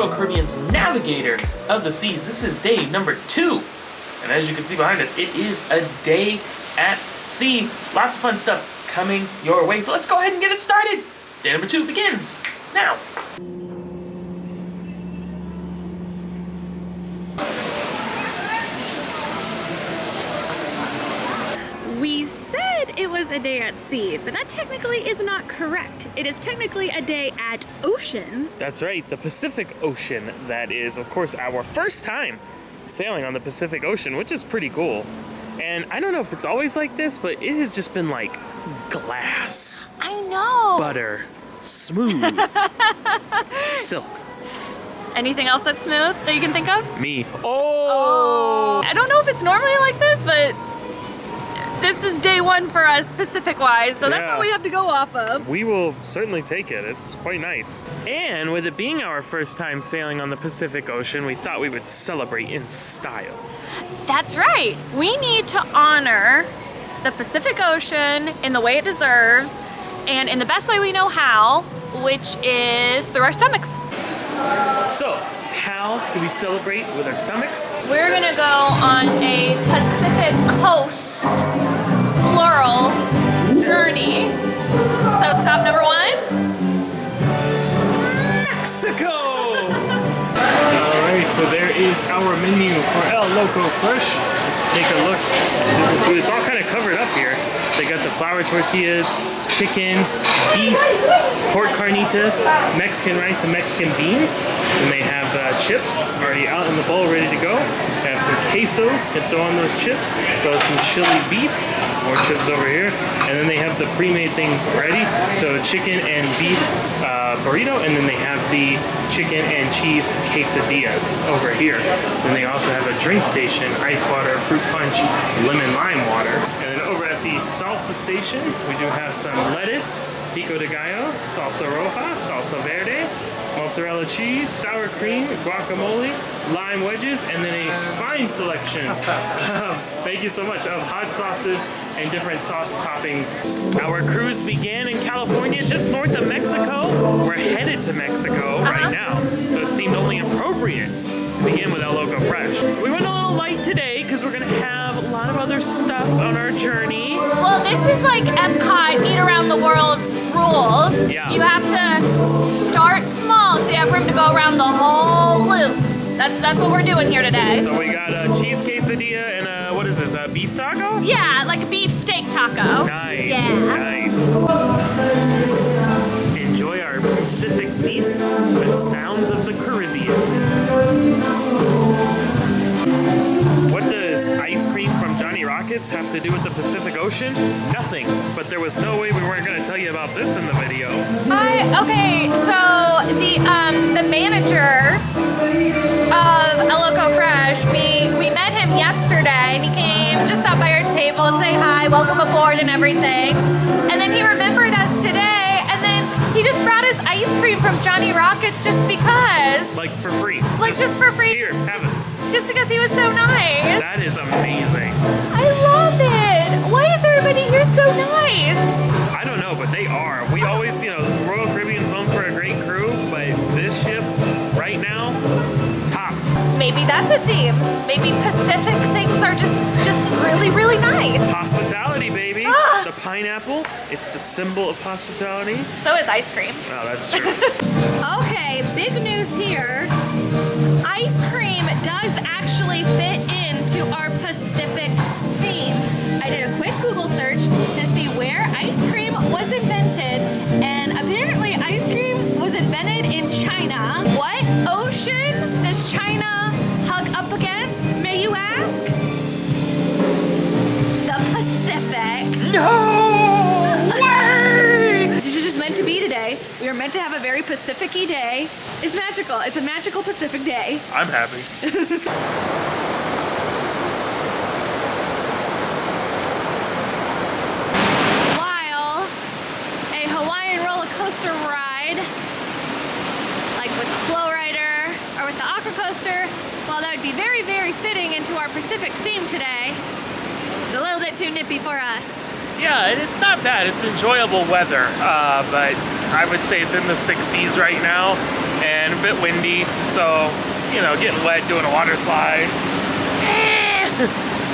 Royal Caribbean's Navigator of the Seas. This is day number 2. And as you can see behind us, it is a day at sea. Lots of fun stuff coming your way. So let's go ahead and get it started. Day number 2 begins now. We said it was a day at sea, but that technically is not correct. It is technically a day at ocean. That's right, the Pacific Ocean. That is, of course, our first time sailing on the Pacific Ocean, which is pretty cool. And I don't know if it's always like this, but it has just been like glass. I know. Butter. Smooth. Silk. Anything else that's smooth that you can think of? Me. Oh! I don't know if it's normally like this, but this is day 1 for us Pacific-wise, so that's all we have to go off of. We will certainly take it. It's quite nice. And with it being our first time sailing on the Pacific Ocean, we thought we would celebrate in style. That's right. We need to honor the Pacific Ocean in the way it deserves and in the best way we know how, which is through our stomachs. So, how do we celebrate with our stomachs? We're gonna go on a Pacific Coast, plural, journey. So stop number 1? Mexico! Alright, so there is our menu for El Loco Fresh. Let's take a look at the different food. It's all kind of covered up here. They got the flour tortillas, chicken, beef, pork carnitas, Mexican rice, and Mexican beans. And they have chips already out in the bowl ready to go. They have some queso, can throw on those chips. Throw some chili beef, more chips over here. And then they have the pre-made things ready. So chicken and beef burrito, and then they have the chicken and cheese quesadillas over here. Then they also have a drink station, ice water, fruit punch, lemon lime water. And then over at the salsa station, we do have some lettuce, pico de gallo, salsa roja, salsa verde, mozzarella cheese, sour cream, guacamole, lime wedges, and then a fine selection of, thank you so much, of hot sauces and different sauce toppings. Our cruise began in California, just north of Mexico. We're headed to Mexico right now, so it seemed only appropriate to begin with El Loco Fresh. We went a little light today because we're gonna have a lot of other stuff on our journey. Well, this is like Epcot, eat around the world rules. Yeah. You have to start small so you have room to go around the whole loop. That's what we're doing here today. So we got a cheese quesadilla and a, what is this, a beef taco? Yeah, like a beef steak taco. Nice, Yeah. nice. Enjoy our Pacific feast with sounds of the Caribbean. What does ice cream from Johnny Rockets have to do with the Pacific Ocean? Nothing, but there was no way we weren't going to tell you about this in the video. Okay, so the manager of El Loco Fresh, we met him yesterday, and he came, just stopped by our table, say hi, welcome aboard and everything. And then he remembered us today, and then he just brought us ice cream from Johnny Rockets just because. Like for free. Like just for free. Here, have it. Just because he was so nice. That is amazing. I love it. Why is everybody here so nice? I don't know, but they are. We always, you know, Royal Caribbean's home for a great crew, but this ship right now, top. Maybe that's a theme. Maybe Pacific things are just really, really nice. Hospitality, baby. Ah. The pineapple, it's the symbol of hospitality. So is ice cream. Oh, that's true. Okay, big news here. Ice cream does actually fit into our Pacific theme. I did a quick Google search to see where ice cream was invented, and apparently ice cream was invented in China. What ocean does China hug up against, may you ask? The Pacific. No way! This is just meant to be today. We are meant to have a very Pacific-y day. It's magical. It's a magical Pacific day. I'm happy. While a Hawaiian roller coaster ride, like with the Flow Rider or with the Aqua Coaster, while that would be very, very fitting into our Pacific theme today, it's a little bit too nippy for us. Yeah, it's not bad. It's enjoyable weather, but I would say it's in the 60s right now. and a bit windy, so, you know, getting wet doing a water slide.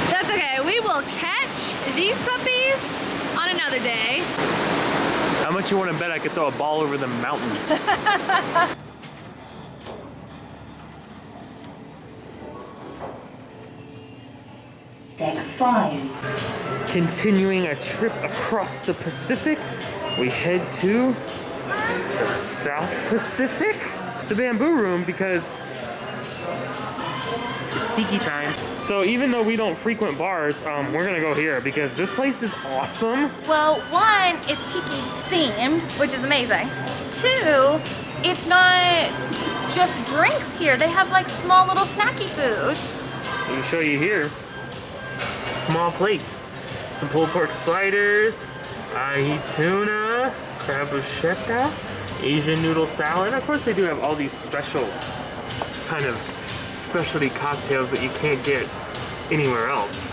That's okay. We will catch these puppies on another day. How much you want to bet I could throw a ball over the mountains? Deck 5. Continuing our trip across the Pacific, we head to the South Pacific, the Bamboo Room, because it's tiki time. So even though we don't frequent bars, we're gonna go here because this place is awesome. Well, one, it's tiki themed, which is amazing. Two, it's not just drinks here. They have like small little snacky foods. Let me show you here. Small plates. Some pulled pork sliders, ahi tuna, crab bruschetta, Asian noodle salad. Of course, they do have all these special kind of specialty cocktails that you can't get anywhere else.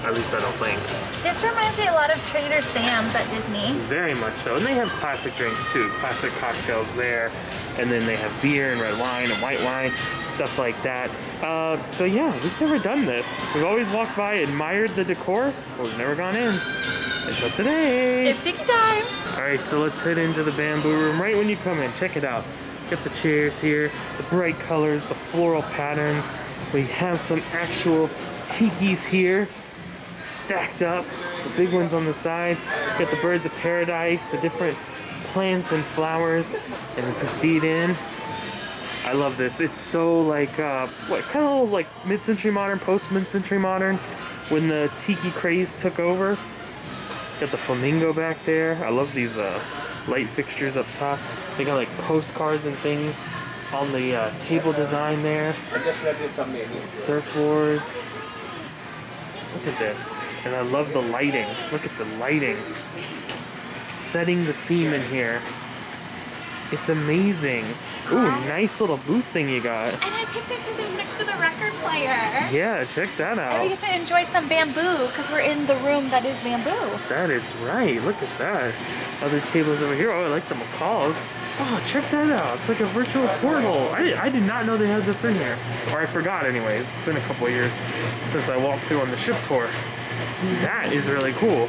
At least I don't think. This reminds me a lot of Trader Sam's at Disney. Very much so. And they have classic drinks too, classic cocktails there. And then they have beer and red wine and white wine, stuff like that. So yeah, we've never done this. We've always walked by, admired the decor, but we've never gone in. Until today. It's tiki time. All right, so let's head into the Bamboo Room right when you come in. Check it out. Got the chairs here, the bright colors, the floral patterns. We have some actual tikis here, stacked up. The big ones on the side. Got the birds of paradise, the different plants and flowers, and we proceed in. I love this. It's so like, what kind of like mid-century modern, post-mid-century modern, when the tiki craze took over. Got the flamingo back there. I love these light fixtures up top. They got like postcards and things on the table design there. Surfboards. Look at this. And I love the lighting. Look at the lighting. Setting the theme in here. It's amazing. Ooh, nice little booth thing you got. And I picked it because it was next to the record player. Yeah, check that out. And we get to enjoy some bamboo because we're in the room that is bamboo. That is right. Look at that. Other tables over here. Oh, I like the macaws. Oh, check that out. It's like a virtual portal. I did not know they had this in here. Or I forgot anyways. It's been a couple of years since I walked through on the ship tour. That is really cool.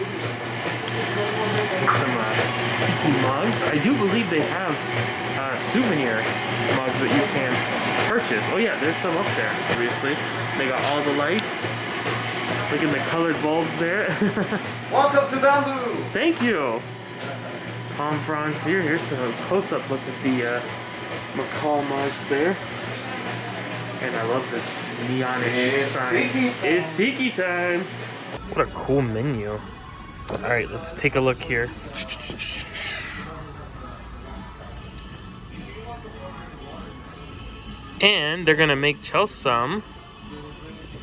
Some tiki mugs. I do believe they have souvenir mugs that you can purchase. Oh yeah, there's some up there, obviously. They got all the lights. Look at the colored bulbs there. Welcome to Bamboo! Thank you. Palm fronds here. Here's some close-up look at the macaw mugs there. And I love this neonish sign. It's tiki time. What a cool menu. All right, let's take a look here. And they're gonna make Chelsea some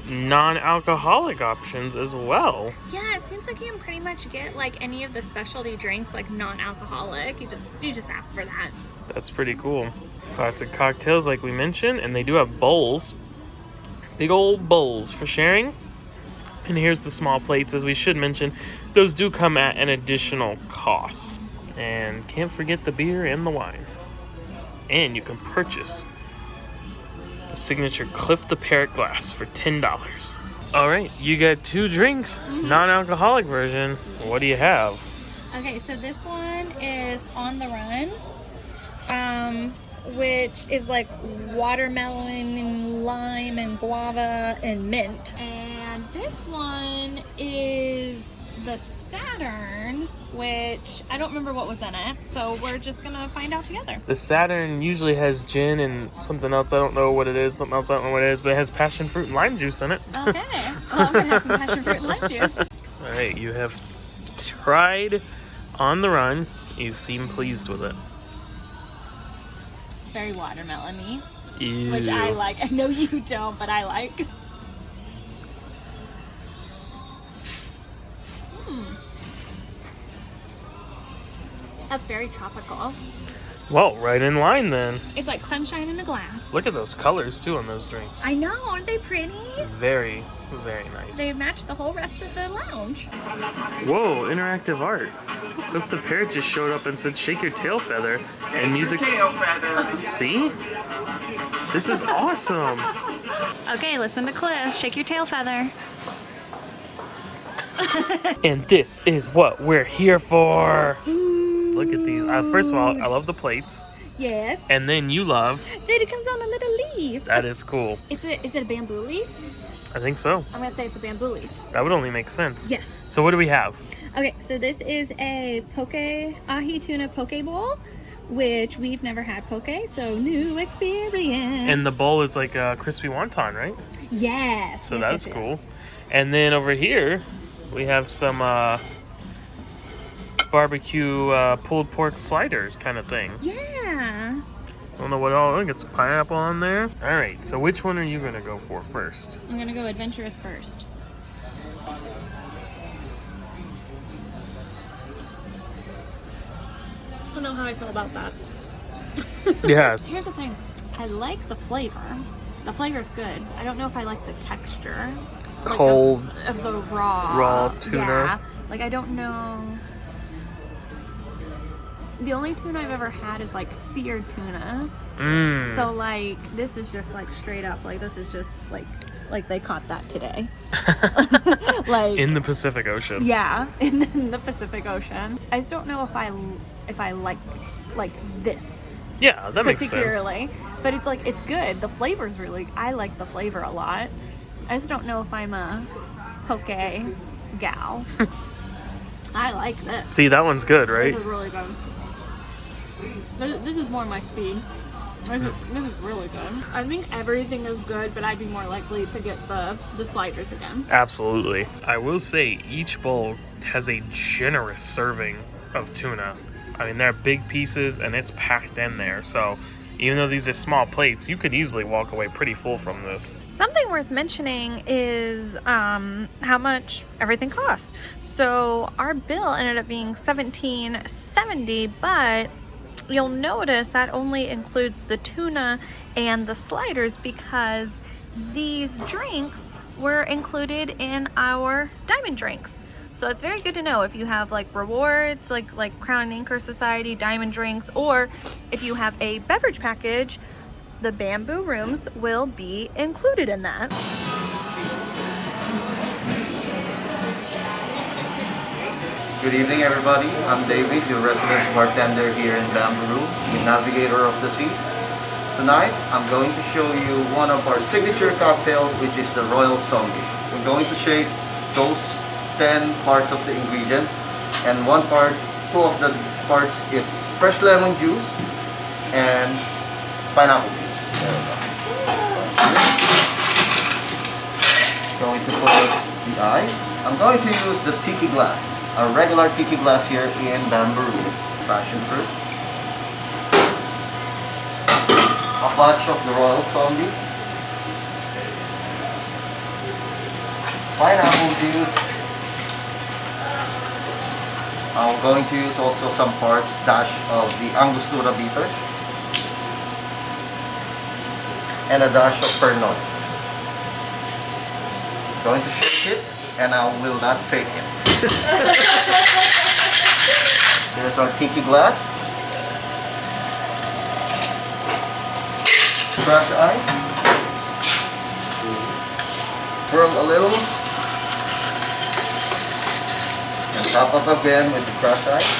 non-alcoholic options as well. Yeah, it seems like you can pretty much get like any of the specialty drinks like non-alcoholic. You just ask for that. That's pretty cool. Classic cocktails like we mentioned, and they do have bowls. Big old bowls for sharing. And here's the small plates, as we should mention. Those do come at an additional cost. And can't forget the beer and the wine. And you can purchase the signature Cliff the Parrot glass for $10. All right, you got 2 drinks, non-alcoholic version. What do you have? Okay, so this one is On the Run, which is like watermelon and lime and guava and mint. And this one is the Saturn, which I don't remember what was in it, so we're just gonna find out together. The Saturn usually has gin and something else. I don't know what it is. Something else I don't know what it is, but it has passion fruit and lime juice in it. Okay, well, I'm gonna have some passion fruit and lime juice. All right, you have tried On the Run. You seem pleased with it. It's very watermelon-y, Ew. which I like. I know you don't, but I like. That's very tropical. Well, right in line then. It's like sunshine in a glass. Look at those colors too on those drinks. I know, aren't they pretty? Very, very nice. They match the whole rest of the lounge. Whoa, interactive art. Cliff the Parrot just showed up and said shake your tail feather and music. See? This is awesome. Okay, listen to Cliff. Shake your tail feather. And this is what we're here for. Look at these. First of all, I love the plates. Yes. And then you love. Then it comes on a little leaf. That is cool. Is it a bamboo leaf? I think so. I'm gonna say it's a bamboo leaf. That would only make sense. Yes. So what do we have? Okay, so this is a ahi tuna poke bowl, which we've never had poke, so new experience. And the bowl is like a crispy wonton, right? Yes. So yes, that's yes, cool. yes. And then over here, we have some barbecue pulled pork sliders kind of thing. Yeah. I don't know what all. I think it's pineapple on there. All right. So which one are you gonna go for first? I'm gonna go adventurous first. I don't know how I feel about that. Yes. Here's the thing. I like the flavor. The flavor's good. I don't know if I like the texture. Cold. Like of the raw tuna. Yeah. Like I don't know. The only tuna I've ever had is like seared tuna. Mmm. So like this is just like straight up. Like this is just like they caught that today. Like in the Pacific Ocean. Yeah, in the Pacific Ocean. I just don't know if I like this. Yeah, that makes sense. Particularly. But it's like it's good. The flavor's really I like the flavor a lot. I just don't know if I'm a poke gal. I like this. See, that one's good, right? This is really good. This is more my speed. This is really good. I think everything is good, but I'd be more likely to get the sliders again. Absolutely. I will say each bowl has a generous serving of tuna. I mean, they're big pieces and it's packed in there. So even though these are small plates, you could easily walk away pretty full from this. Something worth mentioning is how much everything costs. So our bill ended up being $17.70, but you'll notice that only includes the tuna and the sliders because these drinks were included in our diamond drinks. So it's very good to know if you have like rewards, like Crown and Anchor Society diamond drinks, or if you have a beverage package, the bamboo rooms will be included in that. Good evening, everybody. I'm David, your resident bartender here in Bamboo Room, the Navigator of the Sea. Tonight, I'm going to show you one of our signature cocktails, which is the Royal Zombie. We're going to shake those 10 parts of the ingredients, and two of the parts is fresh lemon juice and pineapple juice. There we go. Going to put the ice. I'm going to use the tiki glass. A regular tiki glass here in Bamboo Room. Passion fruit. A batch of the Royal Zombie. Pineapple juice. I'm going to use also some dash of the Angostura bitter. And a dash of Pernod. Going to shake it, and I will not fake it. There's our tiki glass. Cracked ice. Swirl a little. And top up again with the crushed ice.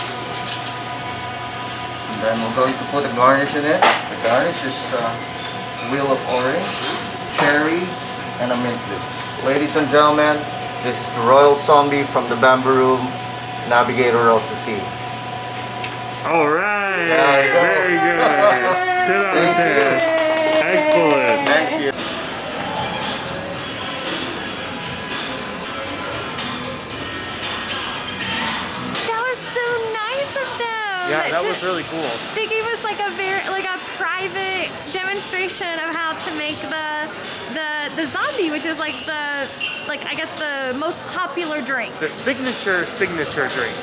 And then we're going to put a garnish in it. The garnish is wheel of orange, cherry, and a mint leaf. Ladies and gentlemen, this is the Royal Zombie from the Bamboo Room, Navigator of the Sea. All right. There you go. Very good. 10 out of 10. Excellent. Thank you. That was so nice of them. Yeah, that was really cool. They gave us like a private demonstration of how to make the zombie, which is I guess the most popular drink. The signature drink.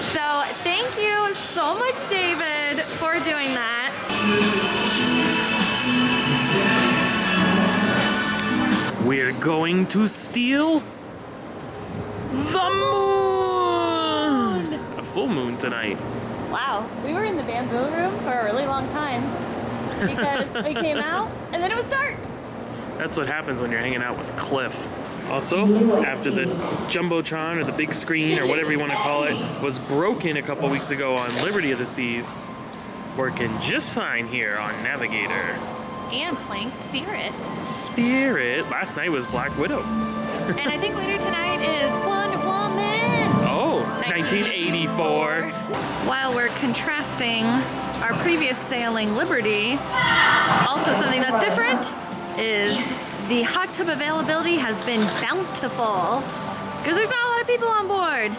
So thank you so much, David, for before doing that. We're going to steal the moon! A full moon tonight. Wow, we were in the bamboo room for a really long time because we came out and then it was dark. That's what happens when you're hanging out with Cliff. Also, after the Jumbotron or the big screen or whatever you want to call it was broken a couple weeks ago on Liberty of the Seas, working just fine here on Navigator. And playing Spirit. Spirit. Last night was Black Widow. And I think later tonight is Wonder Woman. Oh, 1984. While we're contrasting our previous sailing Liberty, also something that's different is the hot tub availability has been bountiful because there's not a lot of people on board.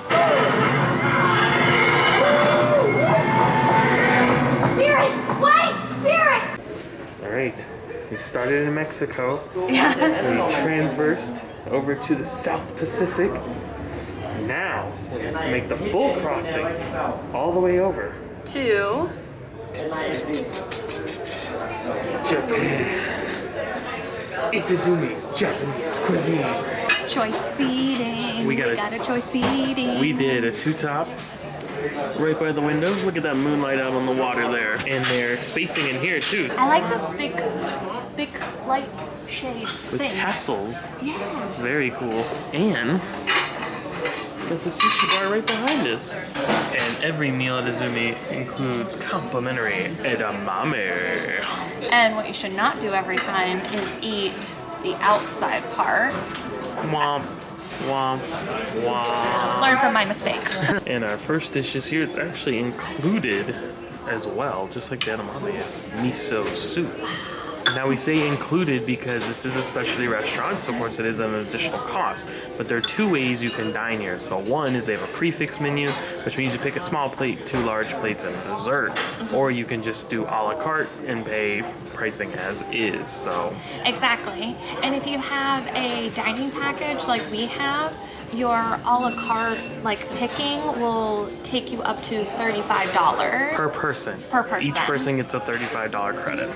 Spirit! Wait! Spirit! All right, we started in Mexico. Yeah. We transversed over to the South Pacific. Now we have to make the full crossing all the way over. To Japan. It's Izumi, Japanese cuisine. choice seating. We got a choice seating. We did a two-top right by the window. Look at that moonlight out on the water there. And they're spacing in here too. I like this big light shade With thing. tassels. Yeah. Very cool. And got the sushi bar right behind us. And every meal at Izumi includes complimentary edamame. And what you should not do every time is eat the outside part. Womp, womp, womp. Learn from my mistakes. And our first dish is here. It's actually included as well, just like the edamame is. Miso soup. Now we say included because this is a specialty restaurant, so of course it is an additional cost. But there are two ways you can dine here. So one is they have a prefix menu, which means you pick a small plate, 2 large plates, and dessert. Or you can just do a la carte and pay pricing as is. So Exactly. And if you have a dining package like we have, your a la carte picking will take you up to $35 per person. Per person. Each person gets a $35 credit.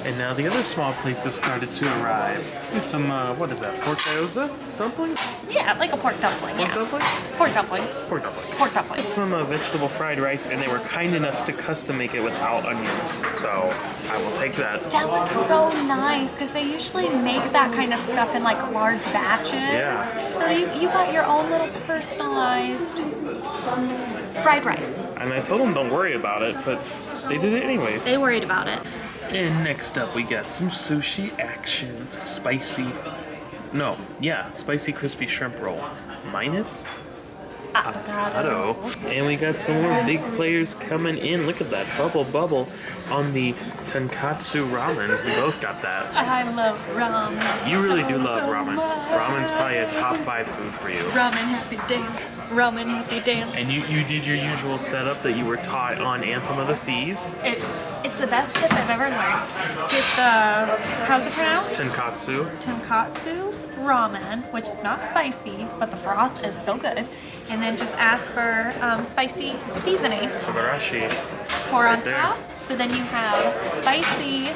And now the other small plates have started to arrive. Some, what is that, pork gyoza dumplings? Yeah, like a pork dumpling. Pork Yeah. dumpling? Pork dumpling. Pork dumpling. Pork dumpling. Some vegetable fried rice, and they were kind enough to custom make it without onions. So I will take that. That was so nice because they usually make that kind of stuff in large batches. Yeah. So you got your own little personalized fried rice. And I told them don't worry about it, but they did it anyways. They worried about it. And next up we got some sushi action. Spicy crispy shrimp roll. Minus avocado. And we got some more big players coming in. Look at that bubble on the tonkatsu ramen. We both got that. I love ramen. You really do love ramen. Ramen's probably a top 5 food for you. Ramen happy dance. Ramen happy dance. And you did your usual setup that you were taught on Anthem of the Seas. It's the best tip I've ever learned. Get the, how's it pronounced? Tonkatsu. Tonkatsu ramen, which is not spicy, but the broth is so good. And then just ask for spicy seasoning. Subarashi. Pour on there. top. So then you have spicy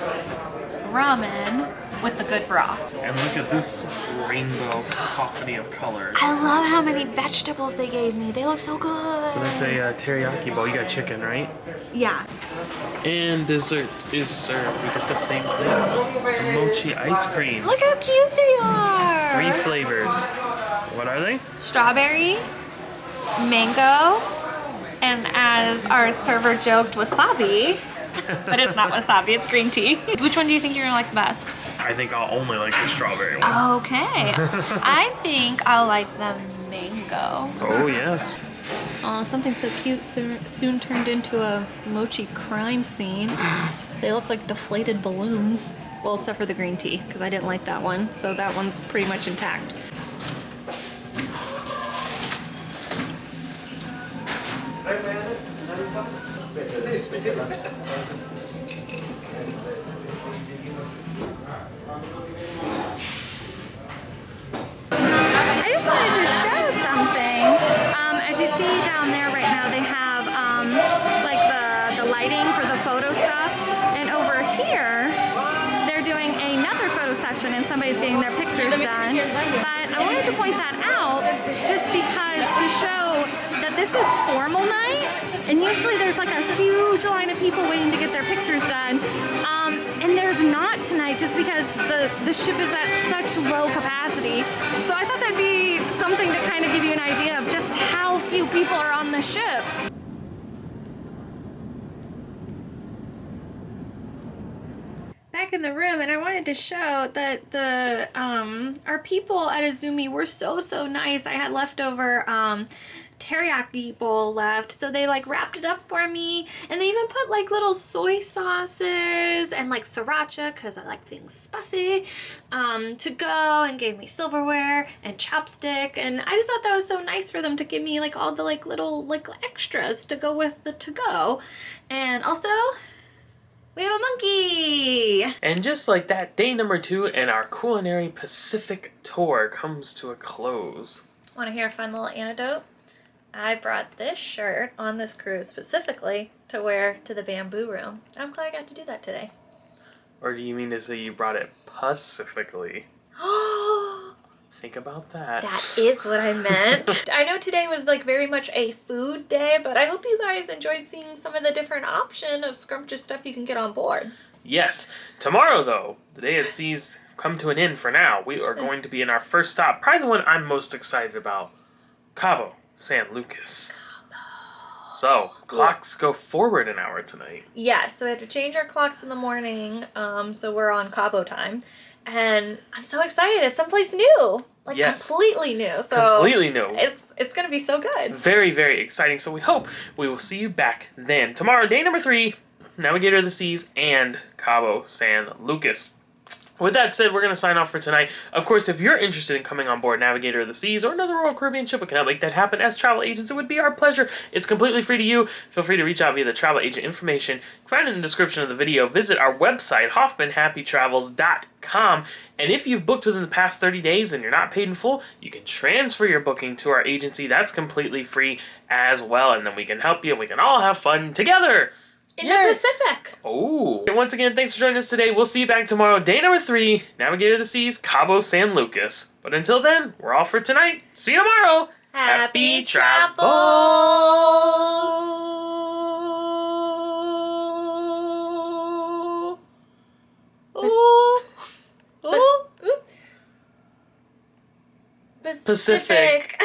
ramen with the good broth. And look at this rainbow cacophony of colors. I love how many vegetables they gave me. They look so good. So that's a teriyaki bowl. You got chicken, right? Yeah. And dessert is served. We got the same thing. Mochi ice cream. Look how cute they are. 3 flavors. What are they? Strawberry, mango, and as our server joked, wasabi. But it's not wasabi, it's green tea. Which one do you think you're gonna like the best? I think I'll only like the strawberry one. Okay. I think I'll like the mango. Oh, yes. Oh, something so cute soon turned into a mochi crime scene. They look like deflated balloons. Well, except for the green tea, because I didn't like that one. So that one's pretty much intact. I just wanted to show something. As you see down there right now, they have the lighting for the usually there's like a huge line of people waiting to get their pictures done. And there's not tonight just because the ship is at such low capacity. So I thought that'd be something to kind of give you an idea of just how few people are on the ship. Back in the room, and I wanted to show that our people at Izumi were so nice. I had leftover teriyaki bowl left, so they like wrapped it up for me, and they even put like little soy sauces and like sriracha because I like things spicy to go, and gave me silverware and chopstick, and I just thought that was so nice for them to give me like all the like little like extras to go with the to-go. And also we have a monkey! And just like that, day number 2 in our culinary Pacific tour comes to a close. Want to hear a fun little anecdote? I brought this shirt on this cruise specifically to wear to the bamboo room. I'm glad I got to do that today. Or do you mean to say you brought it pacifically? Think about that. That is what I meant. I know today was like very much a food day, but I hope you guys enjoyed seeing some of the different option of scrumptious stuff you can get on board. Yes. Tomorrow, though, the day at sea's come to an end for now. We are going to be in our first stop, probably the one I'm most excited about, Cabo San Lucas. So, clocks go forward an hour tonight. Yes, so we have to change our clocks in the morning, so we're on Cabo time. And I'm so excited. It's someplace new. Like, yes. Completely new. So completely new. It's going to be so good. Very, very exciting. So we hope we will see you back then. Tomorrow, day number 3, Navigator of the Seas and Cabo San Lucas. With that said, we're going to sign off for tonight. Of course, if you're interested in coming on board Navigator of the Seas or another Royal Caribbean ship, we can help make that happen as travel agents. It would be our pleasure. It's completely free to you. Feel free to reach out via the travel agent information. You can find it in the description of the video. Visit our website, hoffmanhappytravels.com. And if you've booked within the past 30 days and you're not paid in full, you can transfer your booking to our agency. That's completely free as well. And then we can help you and we can all have fun together. In the Pacific. Oh. And once again, thanks for joining us today. We'll see you back tomorrow. Day number 3, Navigator of the Seas, Cabo San Lucas. But until then, we're all for tonight. See you tomorrow. Happy travels. Pacific.